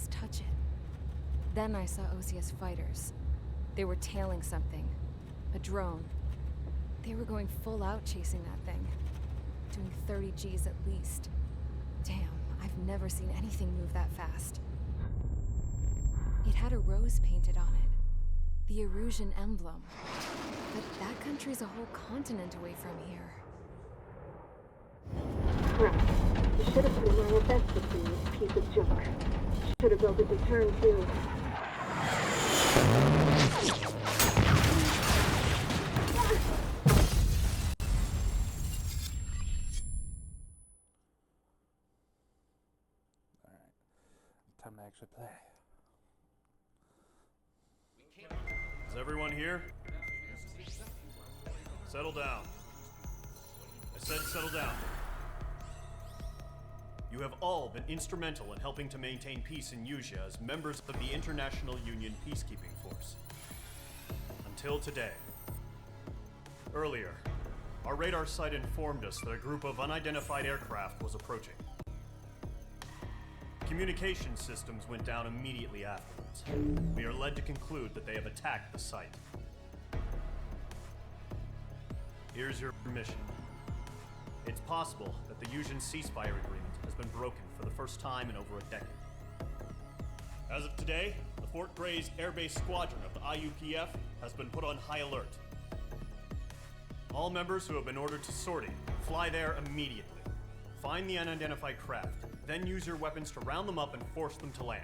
else touch it. Then I saw OCS fighters. They were tailing something. A drone. They were going full out chasing that thing. Doing 30 Gs at least. Damn, I've never seen anything move that fast. It had a rose painted on it. The Erusian emblem. But that country's a whole continent away from here. Crap. You should have been wearing a vest with this piece of junk. Should have built a deterrent too. Alright. Time to actually play. Is everyone here? Settle down. I said settle down. You have all been instrumental in helping to maintain peace in Yuzha as members of the International Union Peacekeeping Force. Until today. Earlier, our radar site informed us that a group of unidentified aircraft was approaching. Communication systems went down immediately afterwards. We are led to conclude that they have attacked the site. Here's your mission. It's possible that the Yuzhan ceasefire agreement has been broken for the first time in over a decade. As of today, the Fort Gray's Air Base Squadron of the IUPF has been put on high alert. All members who have been ordered to sortie, fly there immediately. Find the unidentified craft, then use your weapons to round them up and force them to land.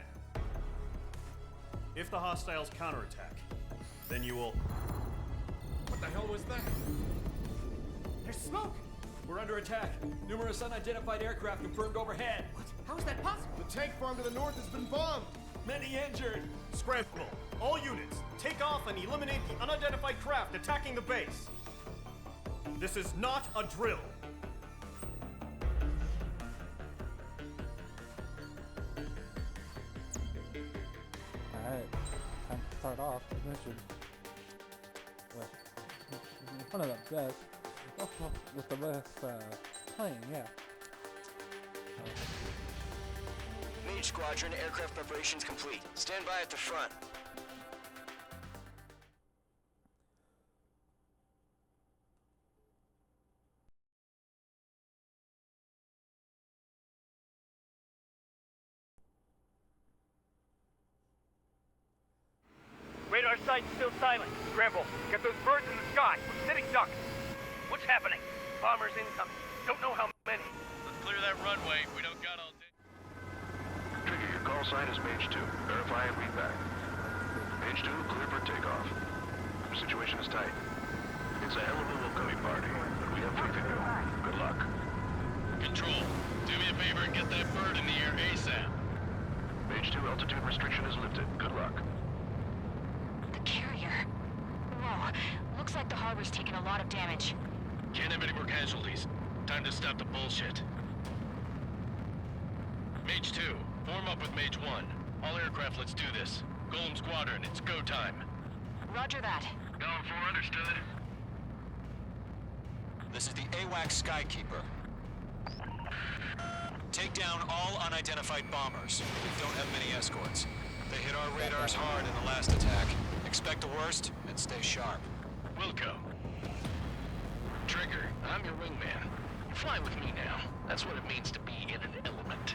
If the hostiles counterattack, then you will... What the hell was that? There's smoke! We're under attack. Numerous unidentified aircraft confirmed overhead. What? How is that possible? The tank farm to the north has been bombed! Many injured! Scramble! All units, take off and eliminate the unidentified craft attacking the base! This is not a drill! Alright, time to start off the mission. With one of the best, with the best plane, yeah. Mage Squadron, aircraft preparations complete. Stand by at the front. Radar site's still silent. Scramble. Get those birds in the sky. We're sitting ducks. What's happening? Bombers incoming. Don't know how many. Let's clear that runway. We don't got all day. Trigger, your call sign is Mage 2. Verify and read back. Mage 2, clear for takeoff. The situation is tight. It's a hell of a welcoming party, but we have faith in you. Good luck. Control, do me a favor and get that bird in the air ASAP. Mage 2, altitude restriction is lifted. Good luck. The carrier. Whoa. Looks like the harbor's taken a lot of damage. Can't have any more casualties. Time to stop the bullshit. Mage 2, form up with Mage 1. All aircraft, let's do this. Golem Squadron, it's go time. Roger that. Going for understood. This is the AWAC Skykeeper. Take down all unidentified bombers. We don't have many escorts. They hit our radars hard in the last attack. Expect the worst and stay sharp. Wilco. Trigger, I'm your wingman. Fly with me now. That's what it means to be in an element.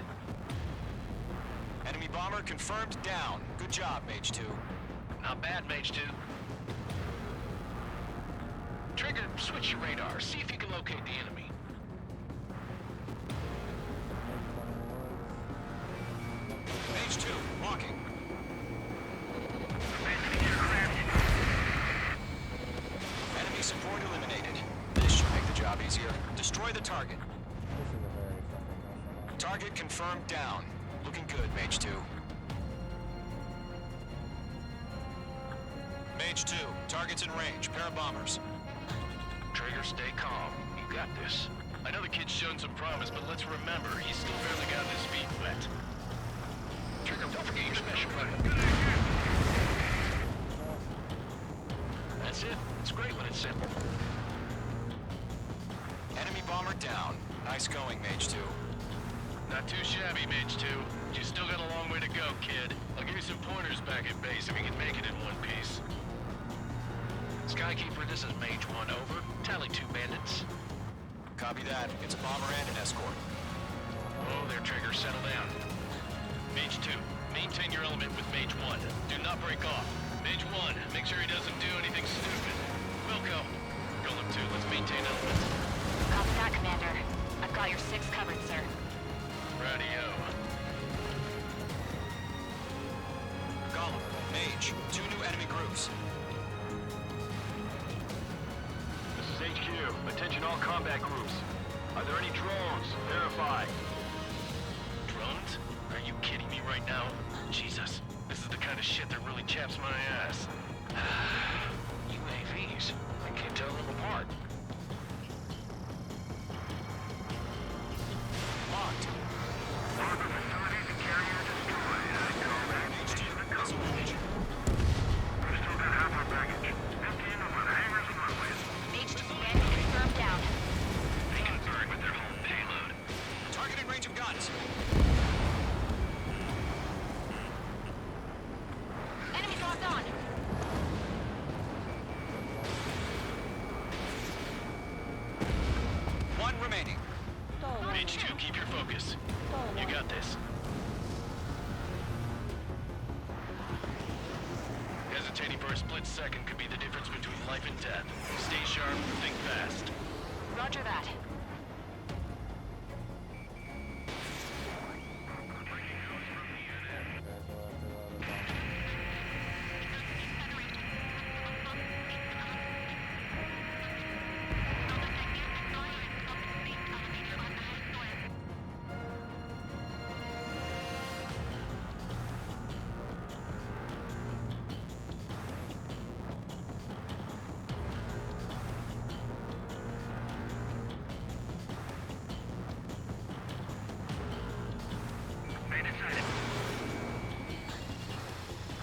Enemy bomber confirmed down. Good job, Mage 2. Not bad, Mage 2. Trigger, switch your radar. See if you can locate the enemy. Mage 2, walking. Enemy support eliminated. This should make the job easier. Destroy the target. This is a very fucking mission. Target confirmed down. Looking good, Mage 2. Mage 2, target's in range. Pair of bombers. Trigger, stay calm. You got this. I know the kid's shown some promise, but let's remember, he's still barely got his feet wet. Trigger, don't forget your special weapon. That's it. It's great when it's simple. Enemy bomber down. Nice going, Mage 2. Not too shabby, Mage 2. You still got a long way to go, kid. I'll give you some pointers back at base if you can make it in one piece. Skykeeper, this is Mage 1, over. Tally 2 bandits. Copy that. It's a bomber and an escort. Oh, there, Trigger. Settle down. Mage 2, maintain your element with Mage 1. Do not break off. Mage 1, make sure he doesn't do anything stupid. Wilco. Golem 2, let's maintain element. Copy that, Commander. I've got your 6 covered, sir. Radio. Golem, Mage, 2 new enemy groups. This is HQ. Attention all combat groups. Are there any drones? Verify. Drones? Are you kidding me right now? Jesus, this is the kind of shit that really chaps my ass. UAVs. I can't tell them apart. Locked. Harbor facilities and carrier destroyed. Mage 2, missile launch. We've still got half our baggage. Emptying over the hangars and runways. Mage 2 bandit confirmed down. They can burn with their whole payload. Targeting range of guns. Enemies locked on. One remaining. Mage 2, keep your focus. You got this. Hesitating for a split second could be the difference between life and death. Stay sharp, think fast. Roger that.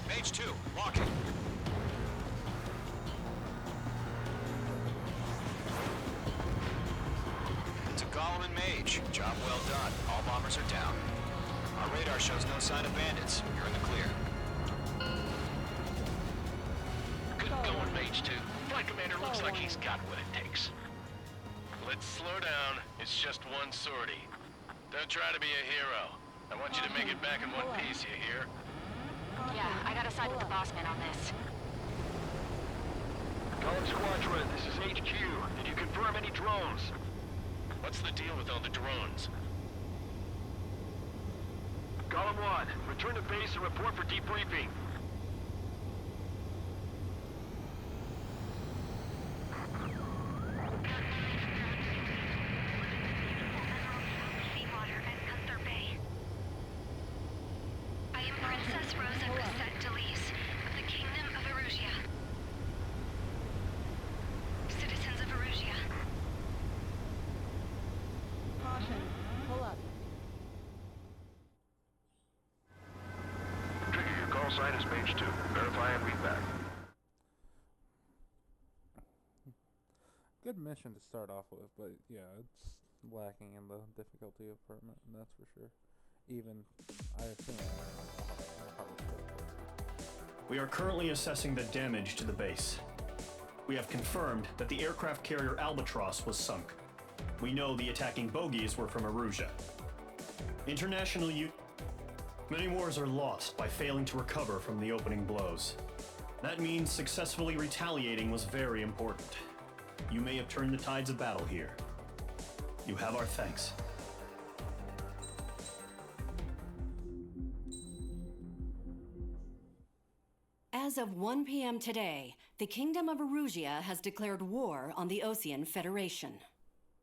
Mage 2, locking. To Golem and Mage, job well done. All bombers are down. Our radar shows no sign of bandits. You're in the clear. Good going, Mage 2. Flight Commander looks like he's got what it takes. Let's slow down. It's just one sortie. Don't try to be a hero. I want you to make it back in one piece, you hear? Yeah, I gotta side with the boss man on this. Golem Squadron, this is HQ. Did you confirm any drones? What's the deal with all the drones? Golem 1, return to base and report for debriefing. I am Princess Rosa Cassette Delise of the Kingdom of Erusia. Citizens of Erusia. Caution. Pull up. Trigger, your call sign is Mage 2. Verify and read back. Good mission to start off with, but yeah, it's lacking in the difficulty of permit, and that's for sure. Even, I assume, We are currently assessing the damage to the base. We have confirmed that the aircraft carrier Albatross was sunk. We know the attacking bogies were from Erusia. Many wars are lost by failing to recover from the opening blows. That means successfully retaliating was very important. You may have turned the tides of battle here. You have our thanks. As of 1 p.m. today, the Kingdom of Erusia has declared war on the Osean Federation.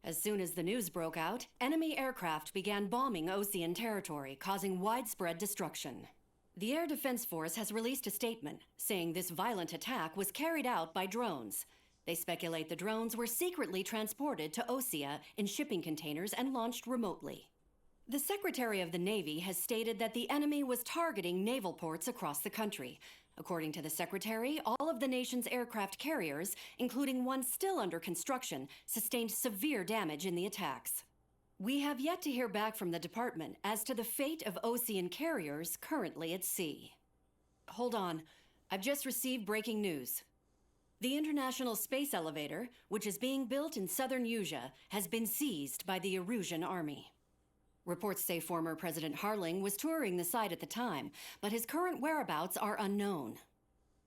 As soon as the news broke out, enemy aircraft began bombing Osean territory, causing widespread destruction. The Air Defense Force has released a statement saying this violent attack was carried out by drones. They speculate the drones were secretly transported to Osea in shipping containers and launched remotely. The Secretary of the Navy has stated that the enemy was targeting naval ports across the country. According to the Secretary, all of the nation's aircraft carriers, including one still under construction, sustained severe damage in the attacks. We have yet to hear back from the department as to the fate of Osean carriers currently at sea. Hold on. I've just received breaking news. The International Space Elevator, which is being built in southern Usea, has been seized by the Erusian army. Reports say former President Harling was touring the site at the time, but his current whereabouts are unknown.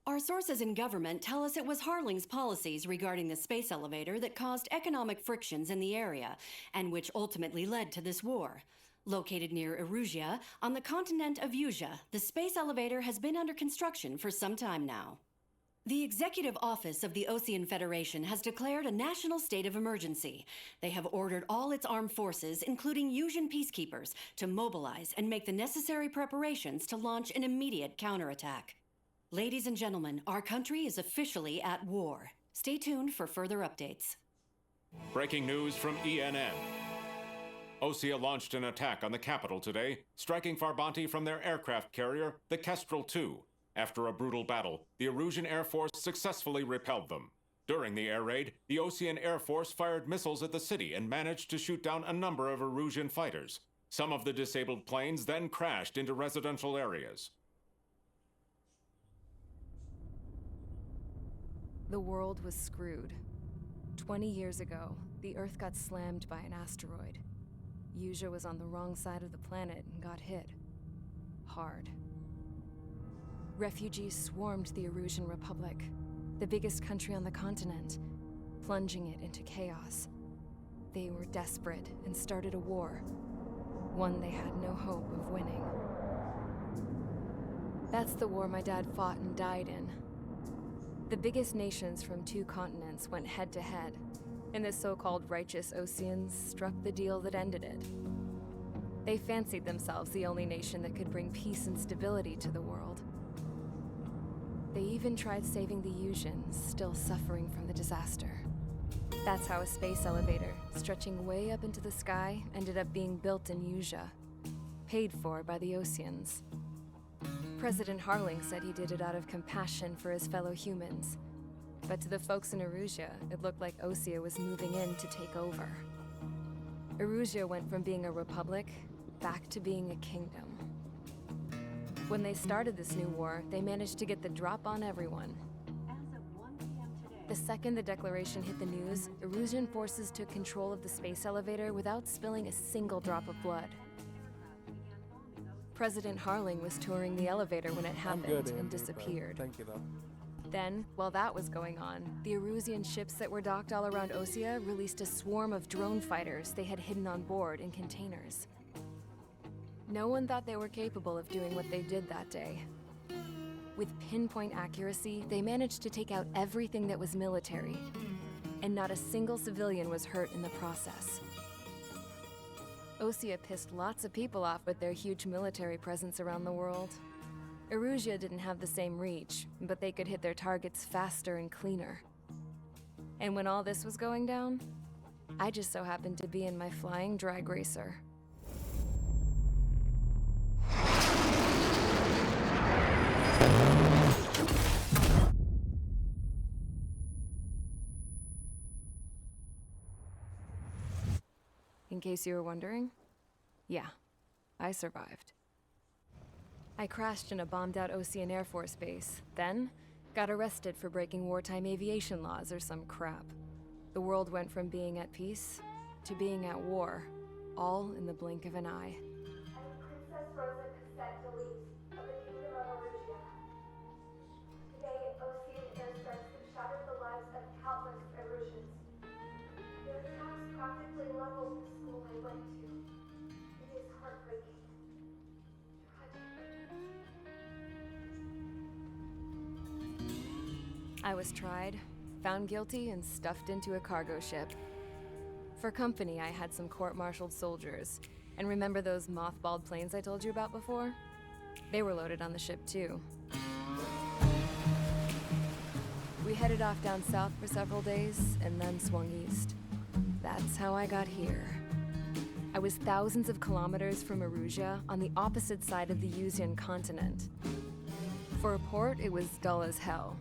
Our sources in government tell us it was Harling's policies regarding the space elevator that caused economic frictions in the area, and which ultimately led to this war. Located near Erusia, on the continent of Usea, the space elevator has been under construction for some time now. The Executive Office of the Osean Federation has declared a national state of emergency. They have ordered all its armed forces, including Usian peacekeepers, to mobilize and make the necessary preparations to launch an immediate counterattack. Ladies and gentlemen, our country is officially at war. Stay tuned for further updates. Breaking news from ENN. Osea launched an attack on the capital today, striking Farbanti from their aircraft carrier, the Kestrel II. After a brutal battle, the Erusian Air Force successfully repelled them. During the air raid, the Osean Air Force fired missiles at the city and managed to shoot down a number of Erusian fighters. Some of the disabled planes then crashed into residential areas. The world was screwed. 20 years ago, the Earth got slammed by an asteroid. Usea was on the wrong side of the planet and got hit. Hard. Refugees swarmed the Erusian Republic, the biggest country on the continent, plunging it into chaos. They were desperate and started a war, one they had no hope of winning. That's the war my dad fought and died in. The biggest nations from 2 continents went head-to-head, and the so-called righteous Oseans struck the deal that ended it. They fancied themselves the only nation that could bring peace and stability to the world. They even tried saving the Usians, still suffering from the disaster. That's how a space elevator, stretching way up into the sky, ended up being built in Usea, paid for by the Oseans. President Harling said he did it out of compassion for his fellow humans. But to the folks in Erusia, it looked like Osea was moving in to take over. Erusia went from being a republic back to being a kingdom. When they started this new war, they managed to get the drop on everyone. The second the declaration hit the news, Erusian forces took control of the space elevator without spilling a single drop of blood. President Harling was touring the elevator when it happened and disappeared. Thank you, though. Then, while that was going on, the Erusian ships that were docked all around Osea released a swarm of drone fighters they had hidden on board in containers. No one thought they were capable of doing what they did that day. With pinpoint accuracy, they managed to take out everything that was military, and not a single civilian was hurt in the process. Osea pissed lots of people off with their huge military presence around the world. Erusia didn't have the same reach, but they could hit their targets faster and cleaner. And when all this was going down, I just so happened to be in my flying drag racer. In case you were wondering, yeah, I survived. I crashed in a bombed-out Osean Air Force base, then got arrested for breaking wartime aviation laws or some crap. The world went from being at peace to being at war, all in the blink of an eye. Princess Rosa Cassette Delete of the Kingdom of Erusia. Today, Osean airstrikes have shattered the lives of countless Erusians. Their attacks practically leveled the school I went to. It is heartbreaking. I was tried, found guilty, and stuffed into a cargo ship. For company, I had some court-martialed soldiers. And remember those mothballed planes I told you about before? They were loaded on the ship, too. We headed off down south for several days, and then swung east. That's how I got here. I was thousands of kilometers from Erusia, on the opposite side of the Usian continent. For a port, it was dull as hell.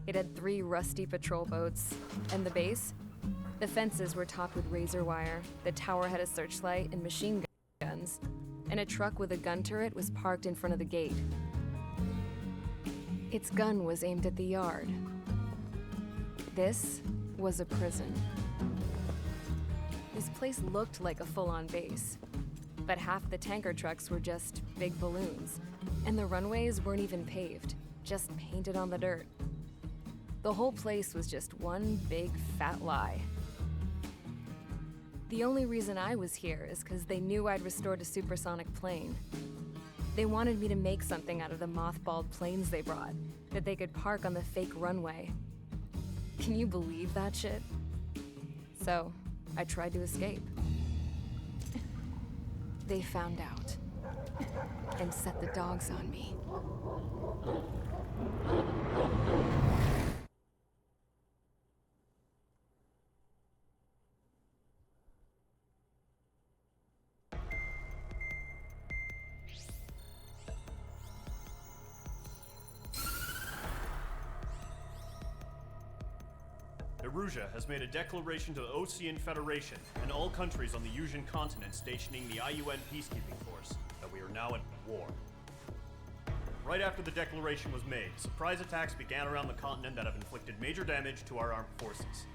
It had 3 rusty patrol boats, and the base? The fences were topped with razor wire, the tower had a searchlight and machine guns, and a truck with a gun turret was parked in front of the gate. Its gun was aimed at the yard. This was a prison. This place looked like a full-on base, but half the tanker trucks were just big balloons, and the runways weren't even paved, just painted on the dirt. The whole place was just one big fat lie. The only reason I was here is because they knew I'd restored a supersonic plane. They wanted me to make something out of the mothballed planes they brought, that they could park on the fake runway. Can you believe that shit? So, I tried to escape. They found out and set the dogs on me. Erusia has made a declaration to the Ocean Federation and all countries on the Usian continent stationing the IUN peacekeeping force that we are now at war. Right after the declaration was made, surprise attacks began around the continent that have inflicted major damage to our armed forces.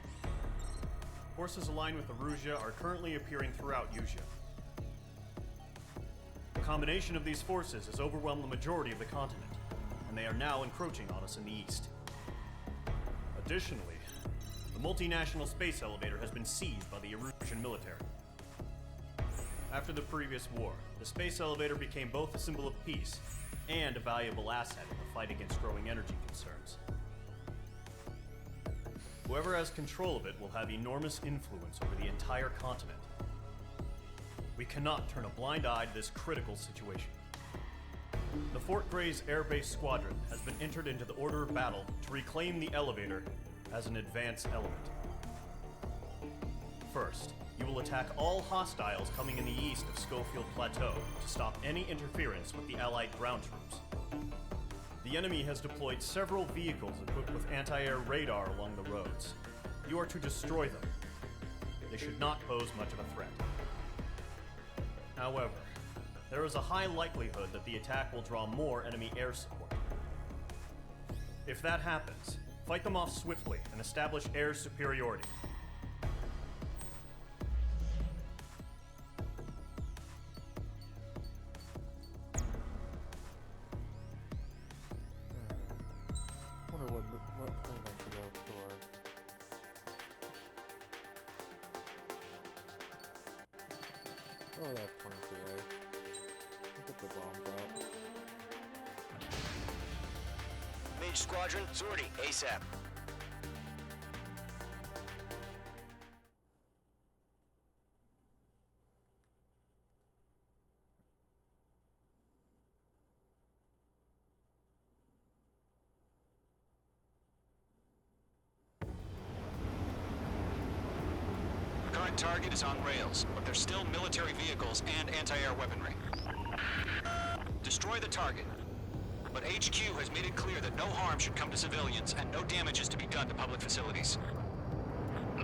Forces aligned with Erusia are currently appearing throughout Usia. The combination of these forces has overwhelmed the majority of the continent, and they are now encroaching on us in the east. Additionally, the multinational space elevator has been seized by the Erusian military. After the previous war, the space elevator became both a symbol of peace and a valuable asset in the fight against growing energy concerns. Whoever has control of it will have enormous influence over the entire continent. We cannot turn a blind eye to this critical situation. The Fort Gray's Air Base Squadron has been entered into the order of battle to reclaim the elevator as an advanced element. First, you will attack all hostiles coming in the east of Schofield Plateau to stop any interference with the Allied ground troops. The enemy has deployed several vehicles equipped with anti-air radar along the roads. You are to destroy them. They should not pose much of a threat. However, there is a high likelihood that the attack will draw more enemy air support. If that happens, fight them off swiftly and establish air superiority. Wonder what plane I should go toward. Oh, that's 23A. Look at the bombs out. Mage Squadron, sortie, ASAP. Current target is on rails, but there's still military vehicles and anti-air weaponry. Destroy the target. But HQ has made it clear that no harm should come to civilians and no damage is to be done to public facilities.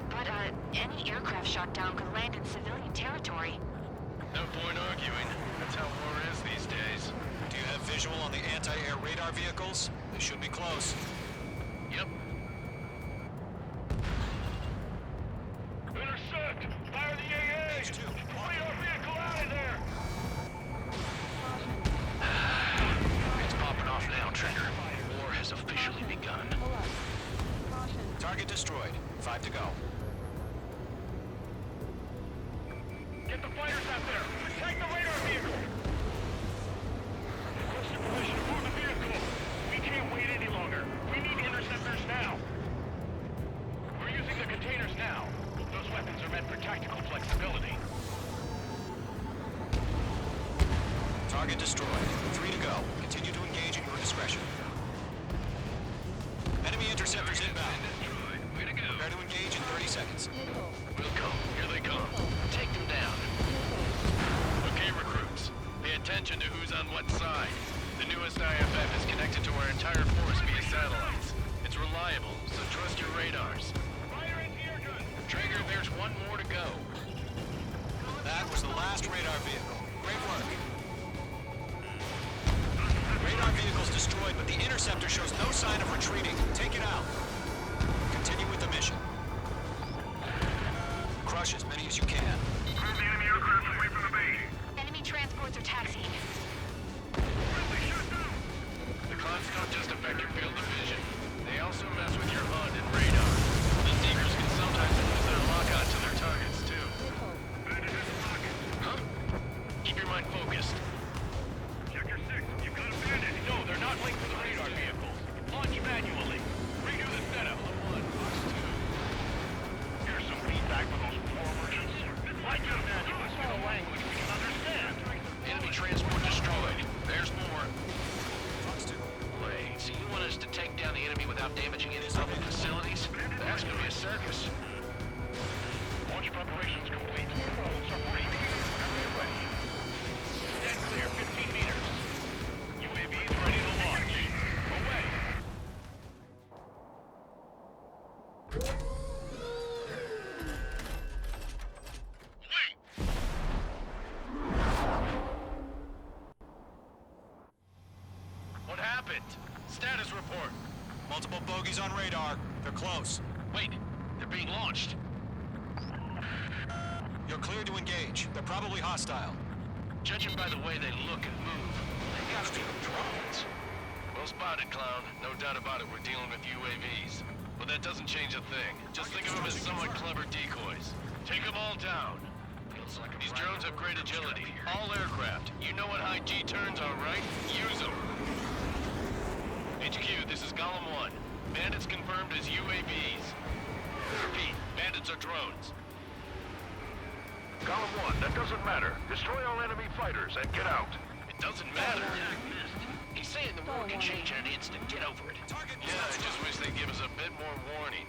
But, any aircraft shot down could land in civilian territory. No point arguing. That's how war is these days. Do you have visual on the anti-air radar vehicles? They should be close. Yep. Intercept! Fire the AA! H2, Deploy our vehicle out of there! It's popping off now, Trigger. War has officially begun. Pull up. Caution. target destroyed. 5 to go. Get the fighters out there! Protect the radar vehicle! Requesting permission to move the vehicle! We can't wait any longer. We need interceptors now! We're using the containers now. Those weapons are meant for tactical flexibility. Target destroyed. 3 to go. Continue to engage at your discretion. Enemy interceptors inbound. Way to go. Prepare to engage in 30 seconds. We'll come. Here they come. Take them down. Okay, recruits. Pay attention to who's on what side. The newest IFF is connected to our entire force via satellites. It's reliable, so trust your radars. Fire into your gun. Trigger, there's one more to go. That was the last radar vehicle. Great work. Radar vehicle's destroyed, but the interceptor shows no sign of retreating. Take it out. Continue with the mission. Crush as many as you can. Move the enemy aircraft away from the base. Enemy transports are taxiing. The clouds don't just affect your field of vision. They also mess with your HUD and radar. The Seekers can sometimes lose their lock-on to their targets, too. Huh? Keep your mind focused. Check your six. You've got a bandit. No, they're not linked to the radar vehicles. Launch manually. Redo the setup. Here's some feedback for those poor merchants. Why just manual? Speak a language we can understand. Enemy transport destroyed. There's more. Fox 2. Wait, so you want us to take down the enemy without damaging any public facilities? That's gonna be a circus. Launch preparations complete. Bolts are free. Ready. Dead clear, 15 meters. UAVs ready to launch. Away. What happened? Status report. Multiple bogies on radar. They're close. Wait, they're being launched. You're clear to engage. They're probably hostile. Judging by the way they look and move, they gotta be drones. Well spotted, clown. No doubt about it, we're dealing with UAVs. But that doesn't change a thing. Just think of them as somewhat clever decoys. Take them all down. These drones have great agility. All aircraft. You know what high G turns are, right? Use them. HQ, this is Golem 1. Bandits confirmed as UAVs. Repeat, bandits are drones. Column 1, that doesn't matter. Destroy all enemy fighters and get out. It doesn't matter. He's saying the war can change in an instant. Get over it. Yeah, I just wish they'd give us a bit more warning.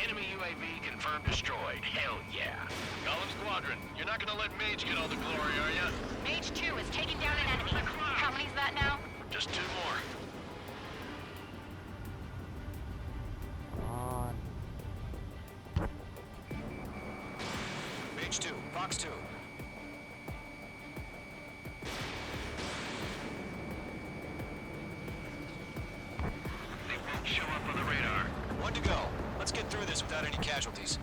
Enemy UAV confirmed destroyed. Hell yeah. Golem Squadron, you're not gonna let Mage get all the glory, are ya? Mage 2 is taking down an enemy. How many's that now? Just 2 more. On. Mage 2. Fox 2. They won't show up on the radar. One to go. Let's get through this without any casualties.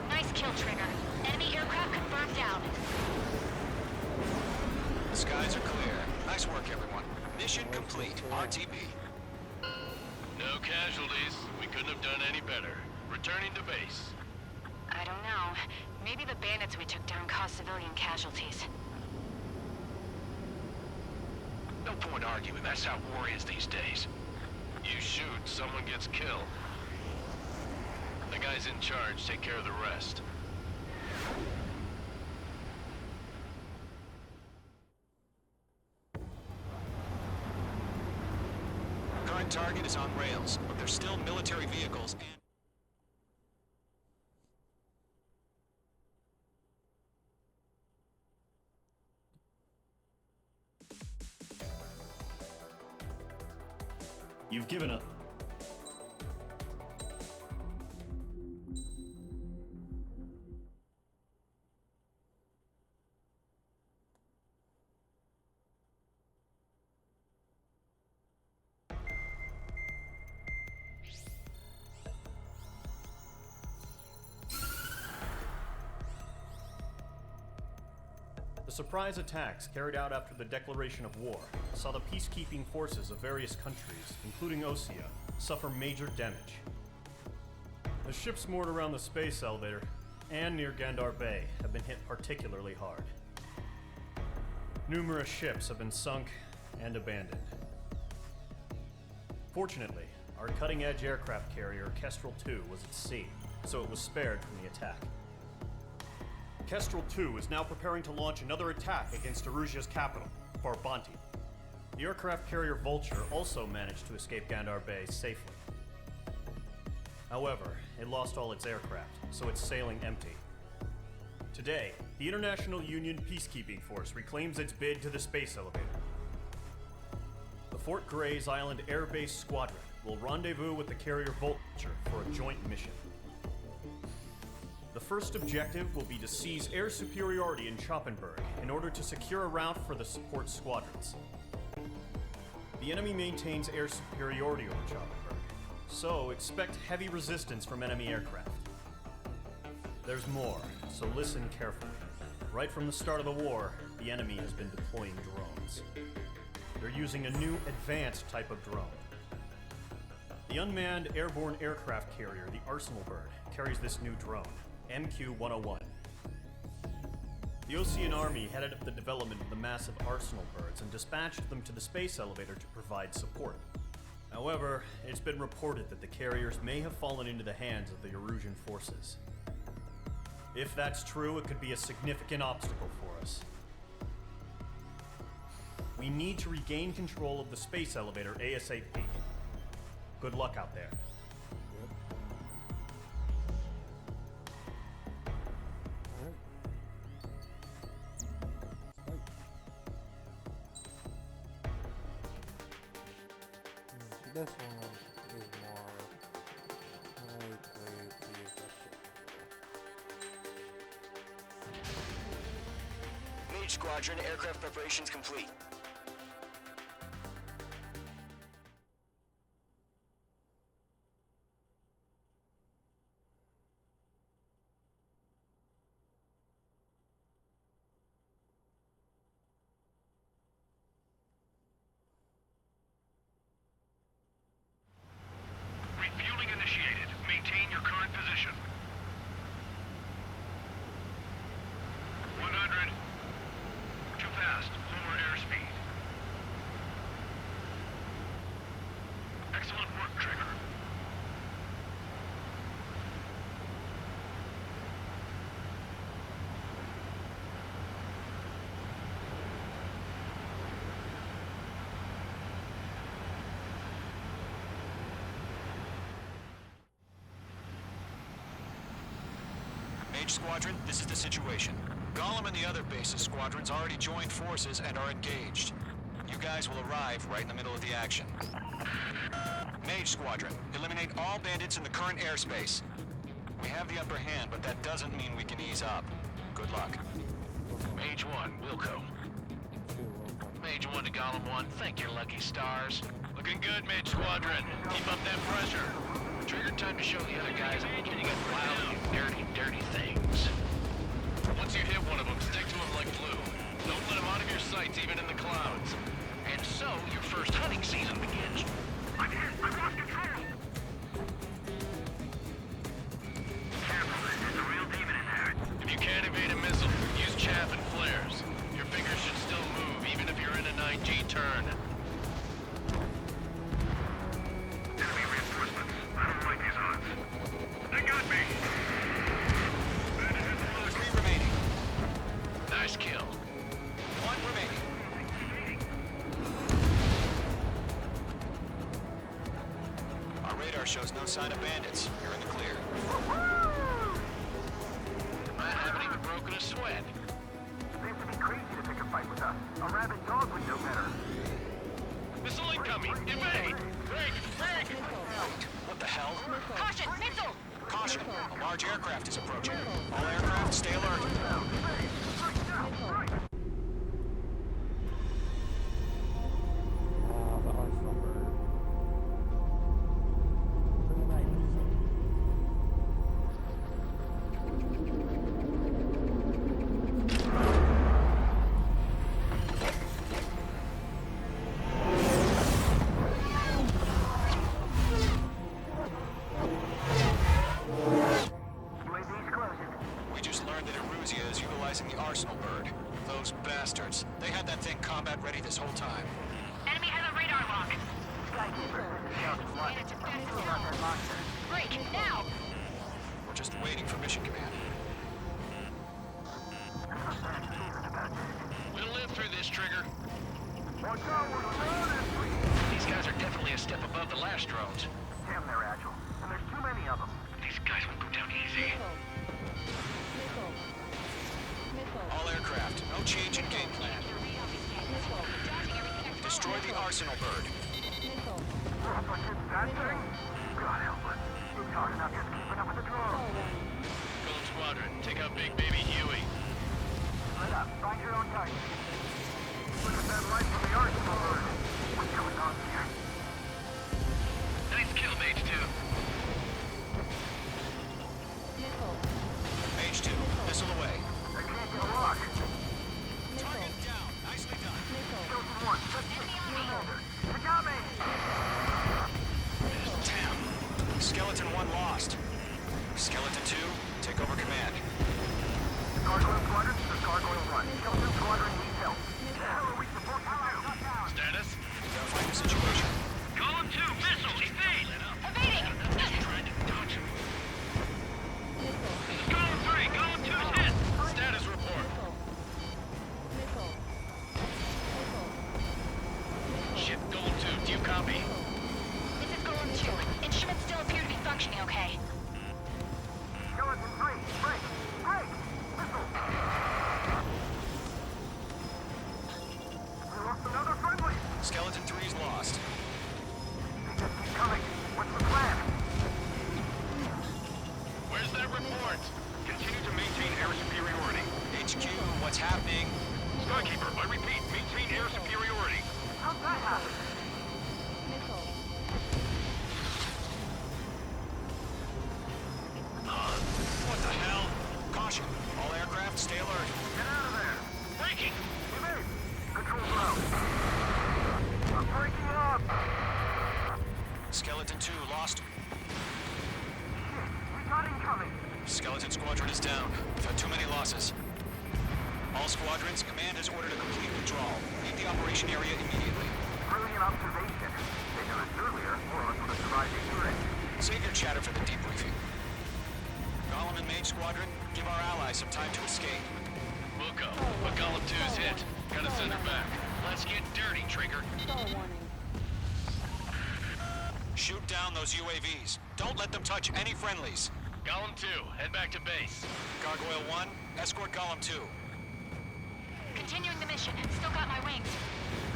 Nice kill, Trigger. Enemy aircraft confirmed down. The skies are clear. Nice work, everyone. Mission complete. RTB. No casualties. We couldn't have done any better. Returning to base. I don't know. Maybe the bandits we took down caused civilian casualties. No point arguing. That's how war is these days. You shoot, someone gets killed. The guys in charge take care of the rest. Current target is on rails, but there's still military vehicles and... You've given up. The surprise attacks carried out after the declaration of war saw the peacekeeping forces of various countries, including Osea, suffer major damage. The ships moored around the space elevator and near Gandar Bay have been hit particularly hard. Numerous ships have been sunk and abandoned. Fortunately, our cutting-edge aircraft carrier Kestrel 2 was at sea, so it was spared from the attack. Kestrel 2 is now preparing to launch another attack against Erusia's capital, Farbanti. The aircraft carrier Vulture also managed to escape Gandar Bay safely. However, it lost all its aircraft, so it's sailing empty. Today, the International Union Peacekeeping Force reclaims its bid to the space elevator. The Fort Gray's Island Air Base Squadron will rendezvous with the carrier Vulture for a joint mission. The first objective will be to seize air superiority in Schoppenberg in order to secure a route for the support squadrons. The enemy maintains air superiority over Schoppenberg, so expect heavy resistance from enemy aircraft. There's more, so listen carefully. Right from the start of the war, the enemy has been deploying drones. They're using a new advanced type of drone. The unmanned airborne aircraft carrier, the Arsenal Bird, carries this new drone, MQ-101. The Ocean Army headed up the development of the massive Arsenal Birds and dispatched them to the space elevator to provide support. However, it's been reported that the carriers may have fallen into the hands of the Erusian forces. If that's true, it could be a significant obstacle for us. We need to regain control of the space elevator ASAP. Good luck out there. This one is more likely to use that ship. Mage Squadron, aircraft preparations complete. Refueling initiated. Maintain your current position. 100. Too fast. Lower airspeed. Excellent work, Trigger. Mage Squadron, this is the situation. Gollum and the other base's squadrons already joined forces and are engaged. You guys will arrive right in the middle of the action. Mage Squadron, eliminate all bandits in the current airspace. We have the upper hand, but that doesn't mean we can ease up. Good luck. Mage 1, Wilco. Mage 1 to Gollum 1, thank your lucky stars. Looking good, Mage Squadron. Keep up that pressure. Trigger, time to show the other guys you got wild and dirty, dirty things. Once you hit one of them, stick to them like glue. Don't let them out of your sights, even in the clouds. And so, your first hunting season begins. I'm hit! I've lost control! Careful, there's a real demon in there. If you can't evade a missile, use chaff and flares. Your fingers should still move, even if you're in a 9G turn. Enemy reinforcements. I don't like these odds. They got me! 3 remaining. Nice kill. 1 remaining. Our radar shows no sign of bandits. You're in the clear. I haven't even broken a sweat. Seems to be crazy to pick a fight with us. A rabid dog would know better. Missile incoming! Evade! Break! Break! What the hell? Caution! Missile! Caution! A large aircraft is approaching. All aircraft, stay alert. The Arsenal Bird. Pretty nice. UAV's closing. We just learned that Erusia is utilizing the Arsenal Bird. Those bastards. They had that thing combat ready this whole time. Enemy has a radar lock. Skykeeper, the scout is locked. Bandits are Still not that monster. Break, now! We're just waiting for mission command. We'll live through this, Trigger. Watch out, we're surrounded! These guys are definitely a step above the last drones. Damn, they're agile. And there's too many of them. Golem Squadron, take out Big Baby Huey. Right up. Find your own target. Look at that light from the arsenal. What's going on here? Nice kill, Mage 2. Mage 2, missile away. I can't get a lock. Target down. Nicely done. Chosen one. You got me! Damn. Skeleton 1 lost. Skeleton 2, take over command. Gargoyle Squadron, this is Gargoyle 1. Skeleton Squadron needs help. What the hell are we supposed to do? Status? Verifying the situation. Golem 2, missile, evade! Evading! Trying to dodge him. This is Golem 3, Golem 2's hit! Status report. Shit, Golem 2, do you copy? This is Golem 2. Instruments still appear to be functioning okay. Skeleton 3, break! Break! Missile! We lost another friendly! Skeleton 3 is lost. They just keep coming. What's the plan? Where's that report? Continue to maintain air superiority. HQ, what's happening? Skykeeper, I repeat, maintain air superiority. How'd that happen? What the hell? Caution. All aircraft, stay alert. Get out of there! Breaking! We're in! Control ground. I'm breaking up! Skeleton 2 lost. We got incoming! Skeleton Squadron is down. We've had too many losses. All squadrons, command has ordered a complete withdrawal. Leave the operation area immediately. Brilliant observation. They knew us earlier, or else would have survived ignorance. Save your chatter for the debriefing. Golem and Mage Squadron, give our allies some time to escape. We'll go, but Golem 2's hit. Gotta send her back. Let's get dirty, Trigger. Shoot down those UAVs. Don't let them touch any friendlies. Golem 2, head back to base. Gargoyle 1, escort Golem 2. Continuing the mission. Still got my wings.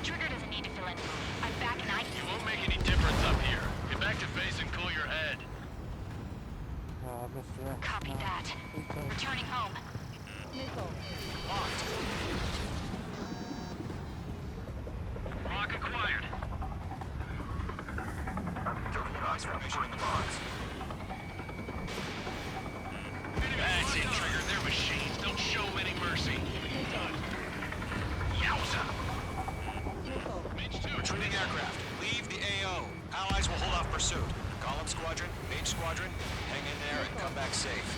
Trigger doesn't need to fill in. I'm back and I... You won't make any difference up here. Get back to base and cool your head. Mr. X. Copy that. Returning home. Locked. Lock acquired. Transformation in the box. That's it, Trigger. They're machines. Don't show them any mercy. Yowza! Mage 2, Retreating aircraft. Leave the AO. Allies will hold off pursuit. Golem Squadron, Mage Squadron, hang in there and come back safe.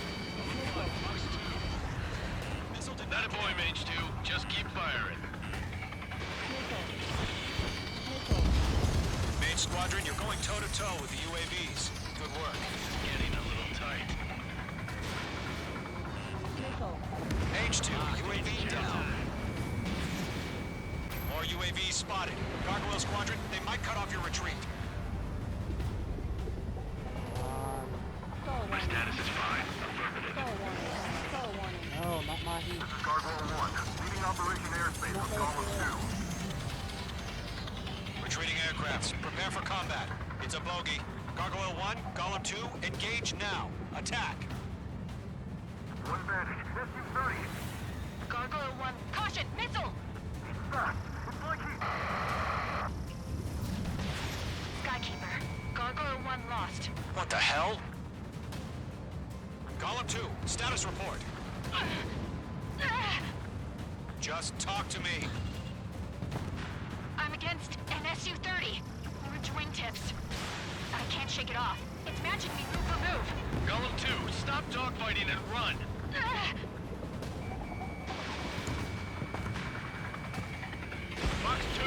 Missile That a boy, Mage 2. Just keep firing. Mage Squadron, you're going toe-to-toe with the UAVs. Good work. Getting a little tight. H2, UAV down. More UAVs spotted. Gargoyle Squadron, they might cut off your retreat. My status is fine. Affirmative. No, not my heat. This is Gargoyle 1, leading Operation Airspace with Golem 2. Retreating aircrafts, prepare for combat. It's a bogey. Gargoyle 1, Golem 2, engage now. Attack. One advantage. SU-30. Gargoyle 1. Caution! Missile! It's fast. It's like he... Skykeeper. Gargoyle 1 lost. What the hell? Golem 2, status report. Just talk to me. I'm against an SU-30. Orange wingtips. I can't shake it off. It's matching me move for move. Golem 2, stop dogfighting and run. Fox 2.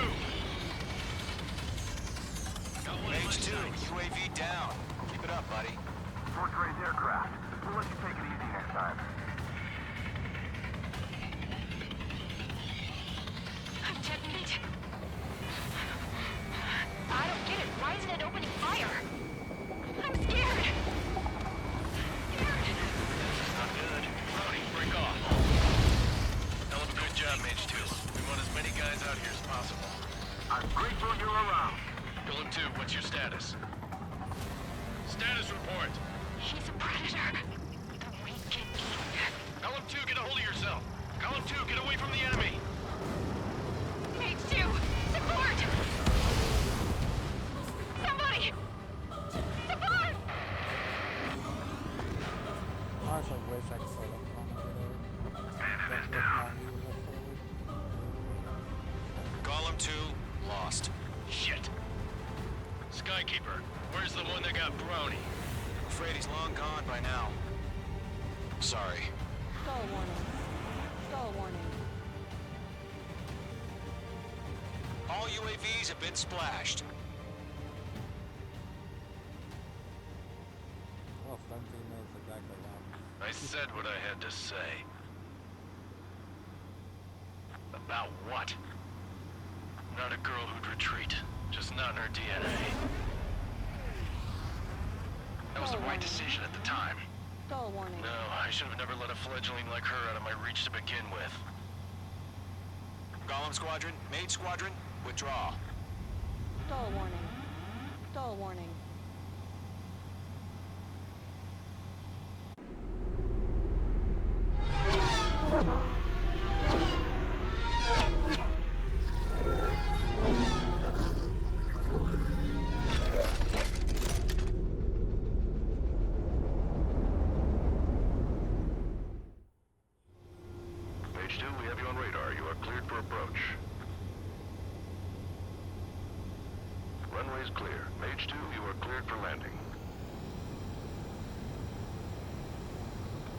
Got one in my Mage 2, sights. UAV down. Keep it up, buddy. Fourth-grade aircraft. We'll let you take it easy next time. I'm detonate. I don't get it. Why isn't it opening fire? I'm scared. Not good. Rowdy, break off. Hell of a good job, Mage 2. We want as many guys out here as possible. I'm grateful you're around. Golem 2, what's your status? Status report. She's gosh, I wish I could set up on over there. That would not be that forward. Golem 2, lost. Shit. Skykeeper, where's the one that got brony? I'm afraid he's long gone by now. Sorry. Stall warning. Stall warning. All UAVs have been splashed. Well, 17 minutes exactly now. I said what I had to say. About what? Not a girl who'd retreat. Just not in her DNA. That was the right decision at the time. Stall warning. No, I should have never let a fledgling like her out of my reach to begin with. Golem Squadron, Maid Squadron, withdraw. Stall warning. Stall warning. Page 2, we have you on radar. You are cleared for approach. Runway is clear. Page 2, you are cleared for landing.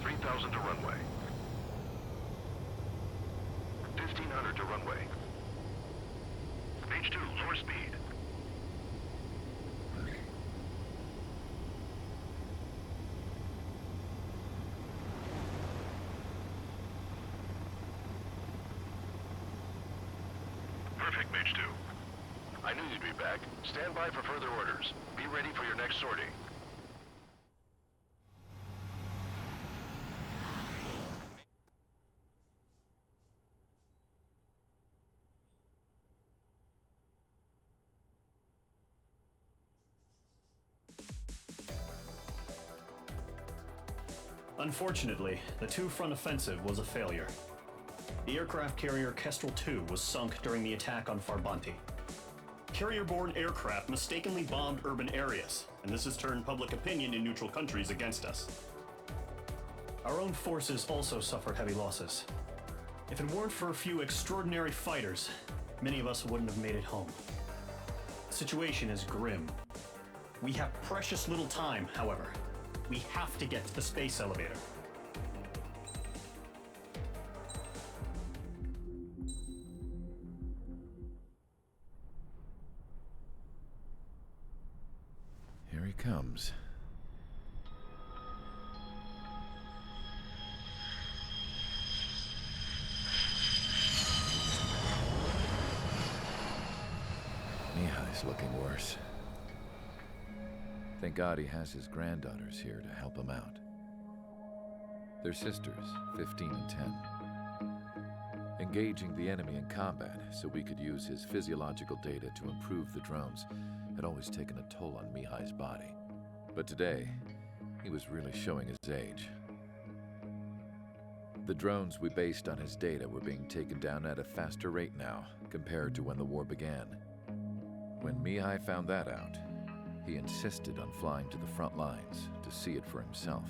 3,000 to runway. 1,500 to runway. Page 2, lower speed. Perfect, Mage 2. I knew you'd be back. Stand by for further orders. Be ready for your next sortie. Unfortunately, the two-front offensive was a failure. The aircraft carrier Kestrel II was sunk during the attack on Farbanti. Carrier-borne aircraft mistakenly bombed urban areas, and this has turned public opinion in neutral countries against us. Our own forces also suffered heavy losses. If it weren't for a few extraordinary fighters, many of us wouldn't have made it home. The situation is grim. We have precious little time, however. We have to get to the space elevator. Here he comes. Mihai's looking worse. Thank God he has his granddaughters here to help him out. They're sisters, 15 and 10. Engaging the enemy in combat so we could use his physiological data to improve the drones had always taken a toll on Mihai's body. But today, he was really showing his age. The drones we based on his data were being taken down at a faster rate now compared to when the war began. When Mihai found that out, he insisted on flying to the front lines to see it for himself.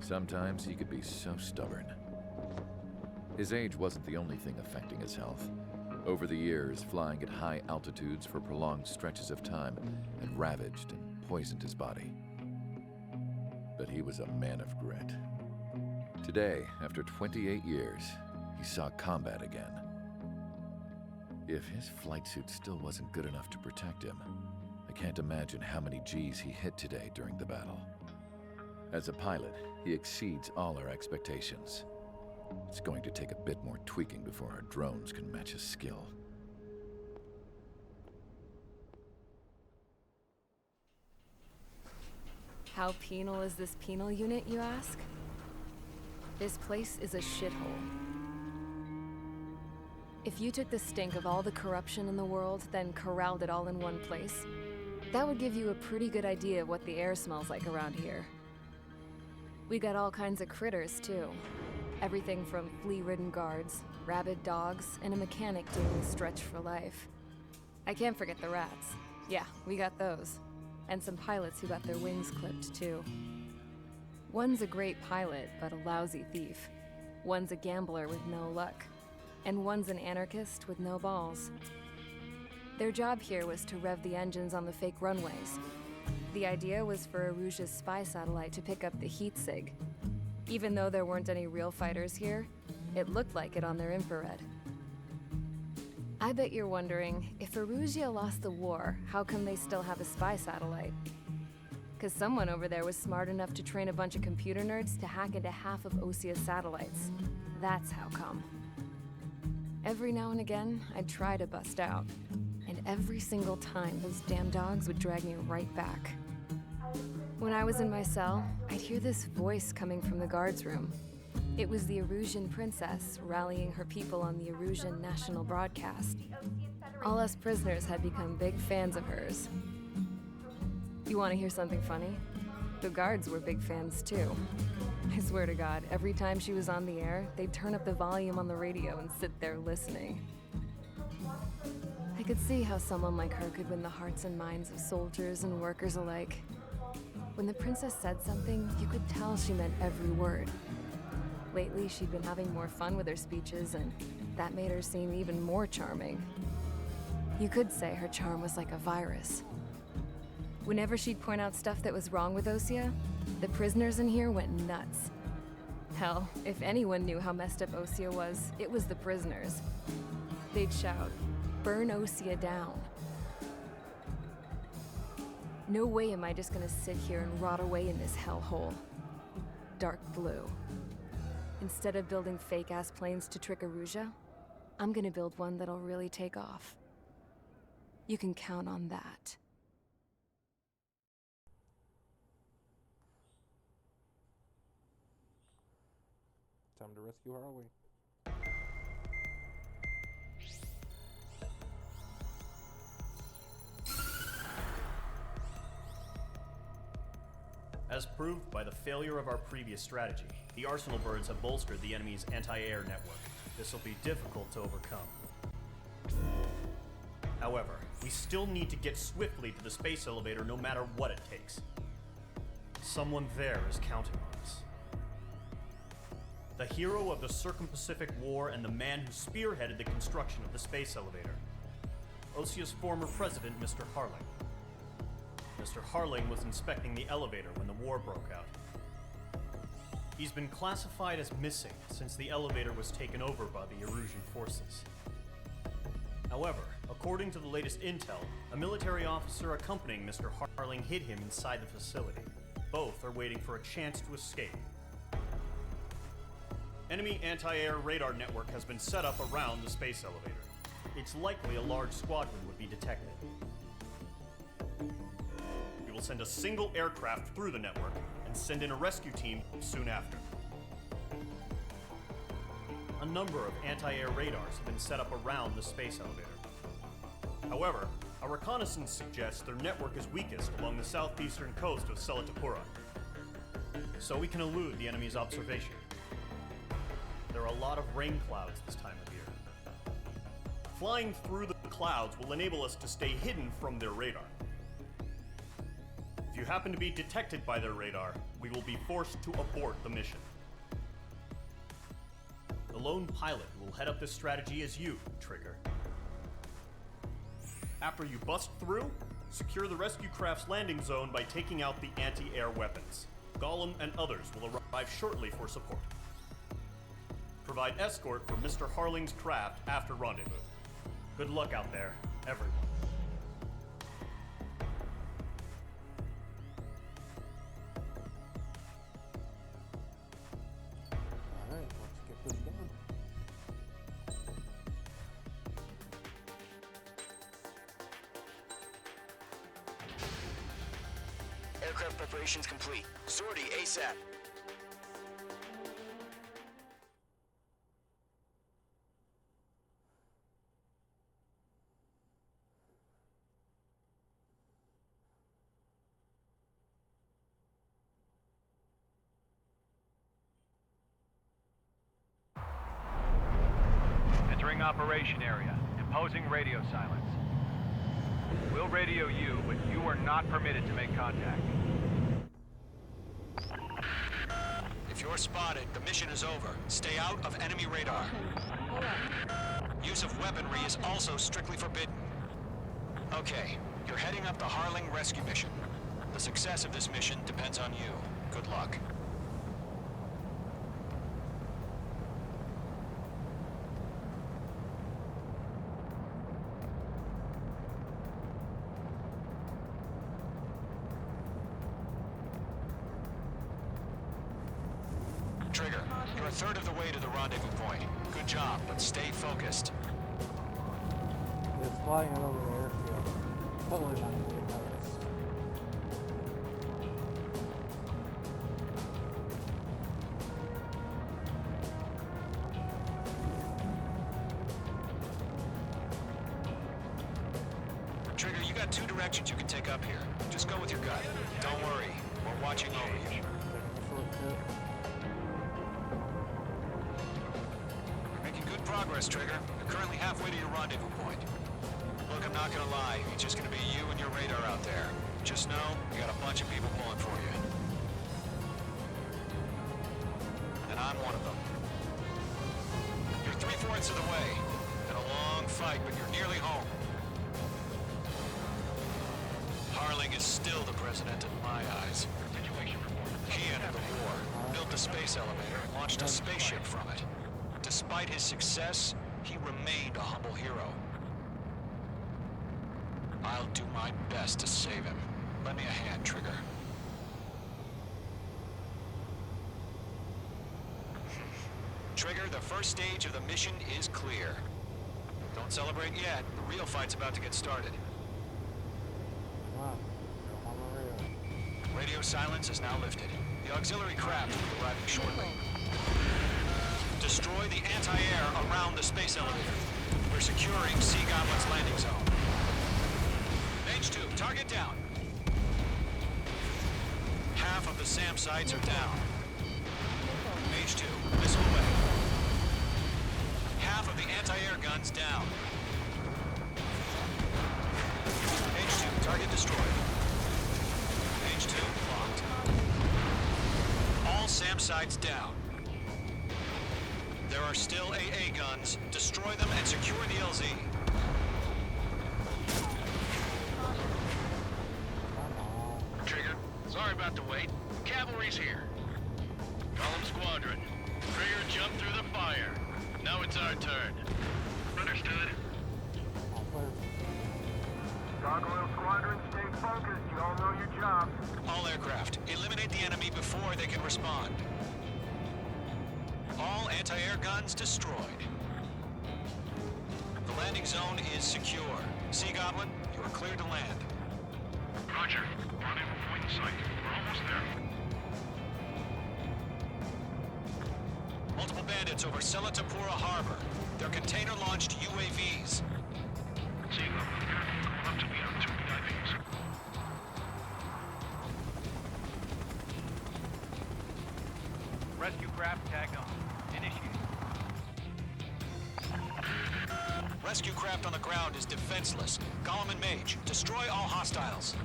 Sometimes he could be so stubborn. His age wasn't the only thing affecting his health. Over the years, flying at high altitudes for prolonged stretches of time had ravaged and poisoned his body. But he was a man of grit. Today, after 28 years, he saw combat again. If his flight suit still wasn't good enough to protect him, I can't imagine how many G's he hit today during the battle. As a pilot, he exceeds all our expectations. It's going to take a bit more tweaking before our drones can match his skill. How penal is this penal unit, you ask? This place is a shithole. If you took the stink of all the corruption in the world, then corralled it all in one place, that would give you a pretty good idea of what the air smells like around here. We got all kinds of critters, too. Everything from flea-ridden guards, rabid dogs, and a mechanic doing the stretch for life. I can't forget the rats. Yeah, we got those. and some pilots who got their wings clipped, too. One's a great pilot, but a lousy thief. One's a gambler with no luck. And one's an anarchist with no balls. Their job here was to rev the engines on the fake runways. The idea was for Erusia's spy satellite to pick up the heat sig. Even though there weren't any real fighters here, it looked like it on their infrared. I bet you're wondering, if Erusia lost the war, how come they still have a spy satellite? 'Cause someone over there was smart enough to train a bunch of computer nerds to hack into half of Osia's satellites. That's how come. Every now and again, I'd try to bust out. And every single time, those damn dogs would drag me right back. When I was in my cell, I'd hear this voice coming from the guards room. It was the Erusian princess rallying her people on the Erusian national broadcast. All us prisoners had become big fans of hers. You want to hear something funny? The guards were big fans too. I swear to God, every time she was on the air, they'd turn up the volume on the radio and sit there listening. I could see how someone like her could win the hearts and minds of soldiers and workers alike. When the princess said something, you could tell she meant every word. Lately, she'd been having more fun with her speeches, and that made her seem even more charming. You could say her charm was like a virus. Whenever she'd point out stuff that was wrong with Osia, the prisoners in here went nuts. Hell, if anyone knew how messed up Osia was, it was the prisoners. They'd shout, "Burn Osia down." No way am I just gonna sit here and rot away in this hellhole. Dark blue. Instead of building fake-ass planes to trick Erusia, I'm gonna build one that'll really take off. You can count on that. Time to rescue Harley. As proved by the failure of our previous strategy, the Arsenal birds have bolstered the enemy's anti-air network. This will be difficult to overcome. However, we still need to get swiftly to the space elevator no matter what it takes. Someone there is counting on us. The hero of the Circum-Pacific War and the man who spearheaded the construction of the space elevator. Osia's former president, Mr. Harling. Mr. Harling was inspecting the elevator when the war broke out. He's been classified as missing since the elevator was taken over by the Erusian forces. However, according to the latest intel, a military officer accompanying Mr. Harling hid him inside the facility. Both are waiting for a chance to escape. Enemy anti-air radar network has been set up around the space elevator. It's likely a large squadron would be detected. We will send a single aircraft through the network and send in a rescue team soon after. A number of anti-air radars have been set up around the space elevator. However, a reconnaissance suggests their network is weakest along the southeastern coast of Selatapura, so we can elude the enemy's observation. There are a lot of rain clouds this time of year. Flying through the clouds will enable us to stay hidden from their radar. If you happen to be detected by their radar, we will be forced to abort the mission. The lone pilot who will head up this strategy is you, Trigger. After you bust through, secure the rescue craft's landing zone by taking out the anti-air weapons. Gollum and others will arrive shortly for support. Provide escort for Mr. Harling's craft after rendezvous. Good luck out there, everyone. Alright, let's get this done. Aircraft preparations complete. Sortie ASAP. Entering operation area. Imposing radio silence. We'll radio you, but you are not permitted to make contact. If you're spotted, the mission is over. Stay out of enemy radar. Use of weaponry is also strictly forbidden. Okay, you're heading up the Harling rescue mission. The success of this mission depends on you. Good luck. Trigger, you're a third of the way to the rendezvous point. Good job, but stay focused. It's flying over the airfield. Totally not getting noticed. Trigger, you got two directions you can take up here. Just go with your gut. Don't worry, we're watching over you. Taking a shortcut. Making good progress, Trigger. You're currently halfway to your rendezvous point. Look, I'm not gonna lie. It's just gonna be you and your radar out there. Just know, you got a bunch of people pulling for you. And I'm one of them. You're 3/4 of the way. Been a long fight, but you're nearly home. Harling is still the president in my eyes. He ended the war, built the space elevator, and launched a spaceship from it. Despite his success, he remained a humble hero. I'll do my best to save him. Lend me a hand, Trigger. Trigger, the first stage of the mission is clear. Don't celebrate yet. The real fight's about to get started. Wow. I'm on the radio. Radio silence is now lifted. The auxiliary craft will be arriving shortly. Destroy the anti-air around the space elevator. We're securing Sea Goblin's landing zone. Mage 2, target down. Half of the SAM sites are down. Mage 2, missile away. Half of the anti-air guns down. Mage 2, target destroyed. Mage 2, locked. All SAM sites down. There are still AA guns. Destroy them and secure the LZ. Trigger, sorry about the wait. Cavalry's here. Call them squadron. Trigger jumped through the fire. Now it's our turn. Understood. Gargoyle Squadron, stay focused. You all know your job. All aircraft, eliminate the enemy before they can respond. All anti-air guns destroyed. The landing zone is secure. Sea Goblin, you are cleared to land. Roger. Rendezvous point in sight. We're almost there. Multiple bandits over Selatapura Harbor. They're container-launched UAVs. Sea Goblin, going up to meet our two VIPs. Rescue craft tagged on. Initiate. Rescue craft on the ground is defenseless. Gollum and Mage, destroy all hostiles.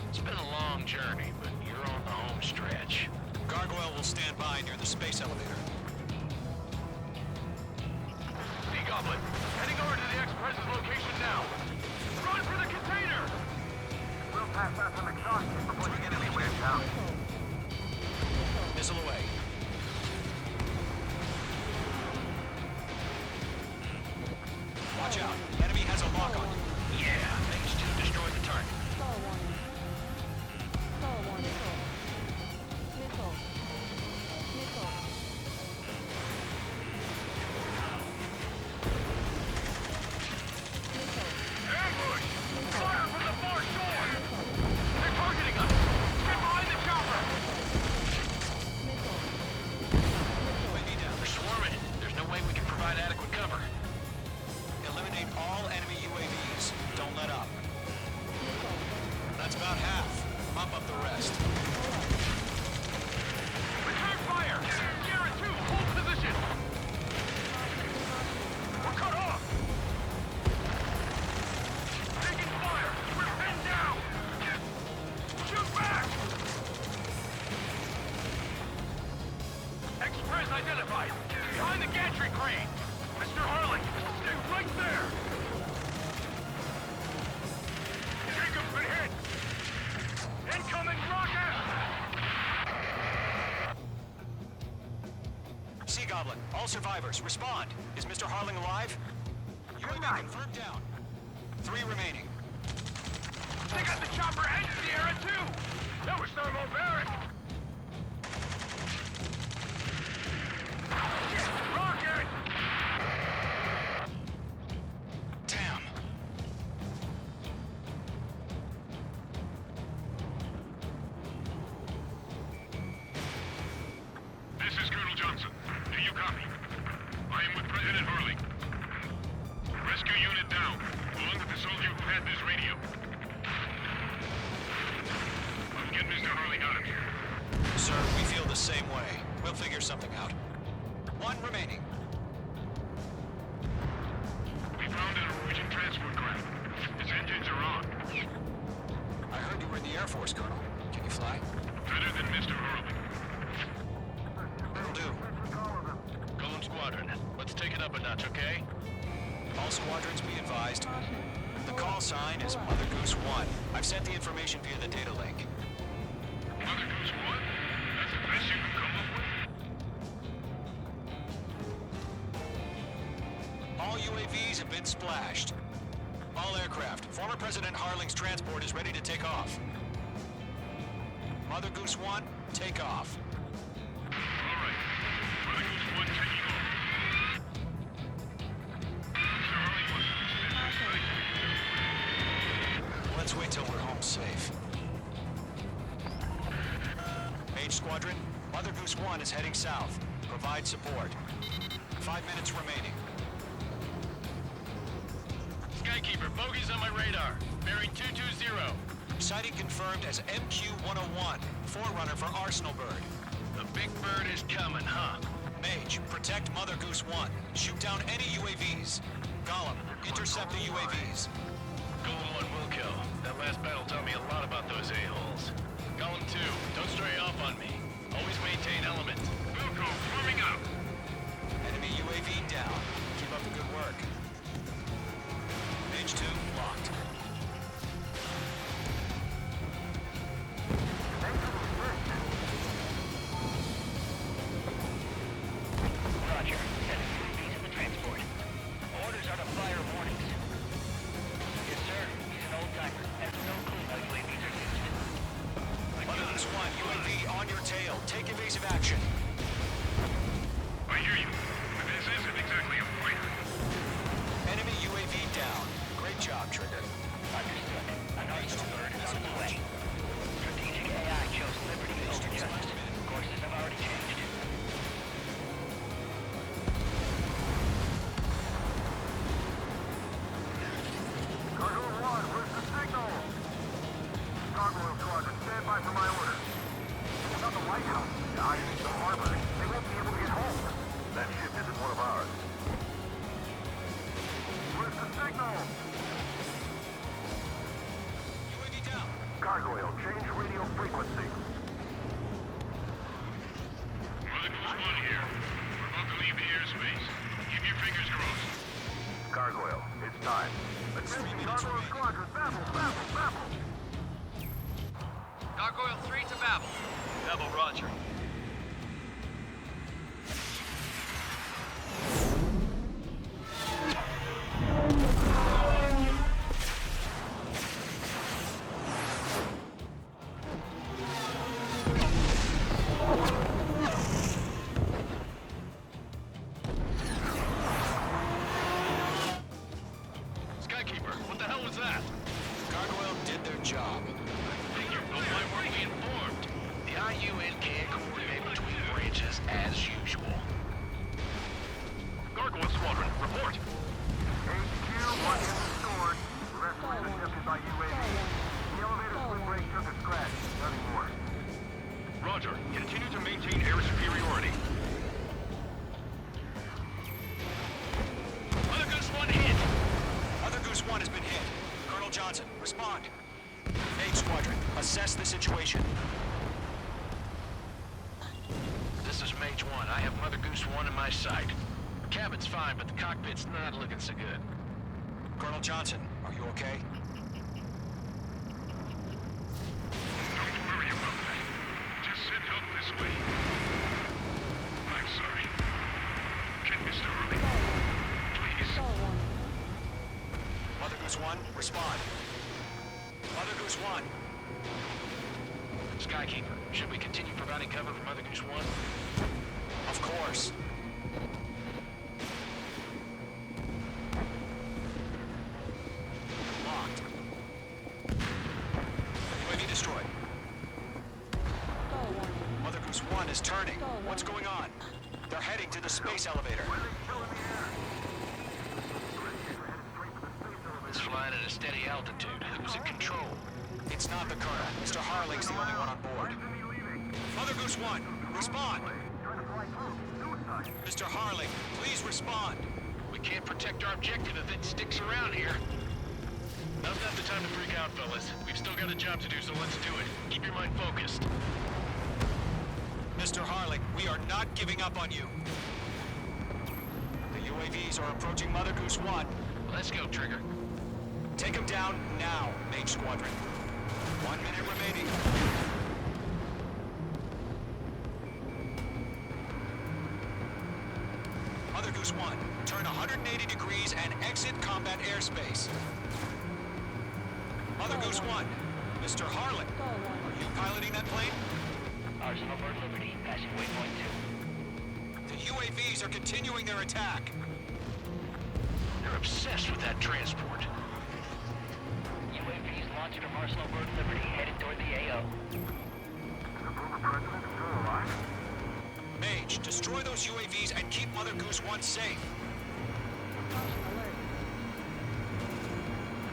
It's been a long journey, but you're on the home stretch. Gargoyle will stand by near the space elevator. Sea Goblin, heading over to the Express's location now. Run for the container! We'll pass out some exhaustion before the enemy wears out. Missile away. Watch out. Enemy has a lock on you. Yeah, things to destroy the target. Stall warning. Stall warning. Missile. Missile. Ambush! Fire from the far shore! They're targeting us! Get behind the chopper! UAV down. They're swarming. There's no way we can provide adequate cover. Eliminate all enemy UAVs. Don't let up. That's about half. Mop up the rest. Return fire! Sierra 2, hold position! We're cut off! Behind the gantry crane! Mr. Harling, stay right there! Jacob's been hit! Incoming rocket! Sea Goblin, all survivors, respond. Is Mr. Harling alive? UAV confirmed down. 3 remaining. They got the chopper and Sierra too! That was thermobaric! Shit! Rocket! Damn. This is Colonel Johnson. Do you copy? I am with President Harling. Rescue unit down, along with the soldier who had this radio. I'll get Mr. Harling out of here. Sir, we feel the same way. We'll figure something out. 1 remaining. We found an Norwegian transport craft. Its engines are on. I heard you were in the Air Force, Colonel. Can you fly? Better than Mr. Harling. Will do. Golem Squadron, let's take it up a notch, okay? All squadrons be advised. The call sign is Mother Goose 1. I've sent the information via the data link. Mother Goose 1? That's the best you can come up with? All UAVs have been splashed. All aircraft. Former President Harling's transport is ready to take off. Mother Goose 1, take off. All right. Mother Goose 1 taking off. Mr. Harling wants to extend his Let's wait till we're home safe. Mage Squadron, Mother Goose 1 is heading south. Provide support. 5 minutes remaining. Skykeeper, bogey's on my radar. Bearing 220. Sighting confirmed as MQ-101, forerunner for Arsenal Bird. The big bird is coming, huh? Mage, protect Mother Goose 1. Shoot down any UAVs. Gollum, intercept the UAVs. Golem 1 will kill. That last battle taught me a lot about those a-holes. Golem 2, don't stray off on me. Always maintain element. Wilco, warming up. Enemy UAV down. Keep up the good work. Mage 2, locked. Roger. Sending UAVs in the transport. Orders are to fire warnings. Yes, sir. He's an old-timer. Has no clue how UAVs are used. Mother Goose 1, UAV on your tail. Take evasive action. I hear you. But this isn't exactly a fighter. Enemy UAV down. Great job, Trigger. Understood. An Arsenal bird is on the way. Strategic AI chose Liberty over Justice. Courses have already changed. Cargo 1, where's the signal? Gargoyle Squadron, stand by for my orders. It's not the White House. I mean the harbor. They won't be able to get home. That ship isn't one of ours. Where's the signal? UAV down. Gargoyle, change radio frequency. Mother Goose 1 here. We're about to leave the airspace. Keep your fingers crossed. Gargoyle, it's time. Attention, Gargoyle Squadron, Babel! Gargoyle 3 to Babel. Babel, roger. Skykeeper, what the hell was that? Gargoyle did their job. Well, why weren't we informed? The IUN can't coordinate between branches as usual. Gargoyle Squadron, report. HQ, one unit stored. The rest was intercepted by UAV. The elevator swing brake took a scratch. Nothing more. Roger. Continue to maintain air superiority. Mother Goose 1 hit! Mother Goose 1 has been hit. Colonel Johnson, respond. Mage Squadron, assess the situation. This is Mage 1. 1. I have Mother Goose 1 in my sight. Cabin's fine, but the cockpit's not looking so good. Colonel Johnson, are you okay? Don't worry about that. Just send help this way. I'm sorry. Can Mr. Hurley... Please. Mother Goose 1, respond. Mother Goose 1. Skykeeper, should we continue providing cover for Mother Goose 1? Of course. Locked. UAV destroyed. Mother Goose 1 is turning. What's going on? They're heading to the space elevator. It's flying at a steady altitude. Who's in control? It's not the Colonel. Mr. Harling's the only one on board. Mother Goose 1, respond! Mr. Harling, please respond! We can't protect our objective if it sticks around here. Now's not the time to freak out, fellas. We've still got a job to do, so let's do it. Keep your mind focused. Mr. Harling, we are not giving up on you. The UAVs are approaching Mother Goose 1. Let's go, Trigger. Take them down now, Mage Squadron. 1 minute remaining. Mother Goose 1, turn 180 degrees and exit combat airspace. Mother Goose 1, Mr. Harlan, are you piloting that plane? Arsenal Bird Liberty, passing waypoint 2. The UAVs are continuing their attack. They're obsessed with that transport. UAVs launching from Arsenal Bird Liberty, headed toward the AO. Mage, destroy those UAVs and keep Mother Goose 1 safe.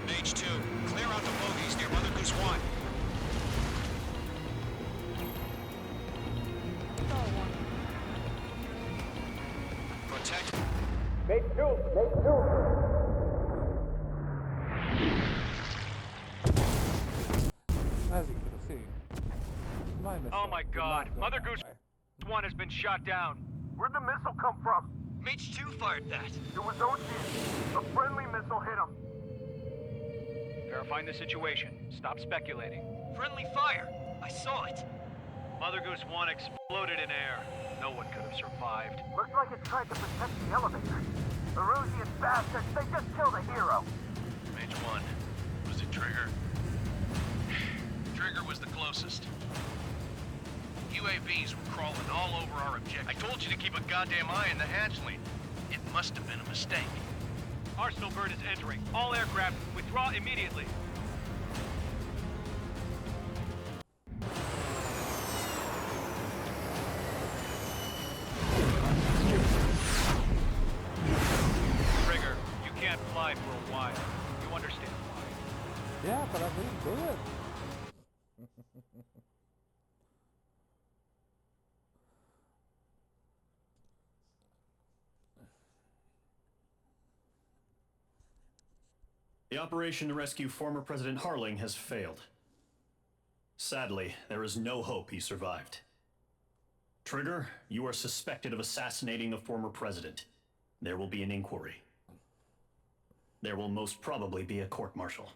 Mage 2, clear out the bogies near Mother Goose 1. Protect. Mate 2! Mate 2! As you can see, my missile Oh my did God! not go Mother that Goose way. 1 has been shot down. Where'd the missile come from? Mage 2 fired that. It was Ocean. A friendly missile hit him. Verifying the situation. Stop speculating. Friendly fire. I saw it. Mother Goose 1 exploded in air. No one could have survived. Looks like it tried to protect the elevator. The Rusian bastards, they just killed a hero. Mage 1, was it Trigger? Trigger was the closest. UAVs were crawling all over our objective. I told you to keep a goddamn eye on the hatchling. It must have been a mistake. Arsenal Bird is entering. All aircraft, withdraw immediately. Trigger, you can't fly for a while. You understand why? Yeah, but I didn't do it. The operation to rescue former President Harling has failed. Sadly, there is no hope he survived. Trigger, you are suspected of assassinating the former president. There will be an inquiry. There will most probably be a court-martial.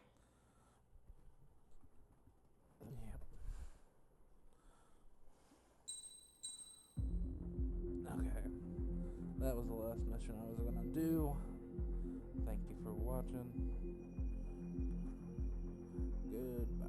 Okay. That was the last mission I was gonna do. Thank you for watching. Goodbye.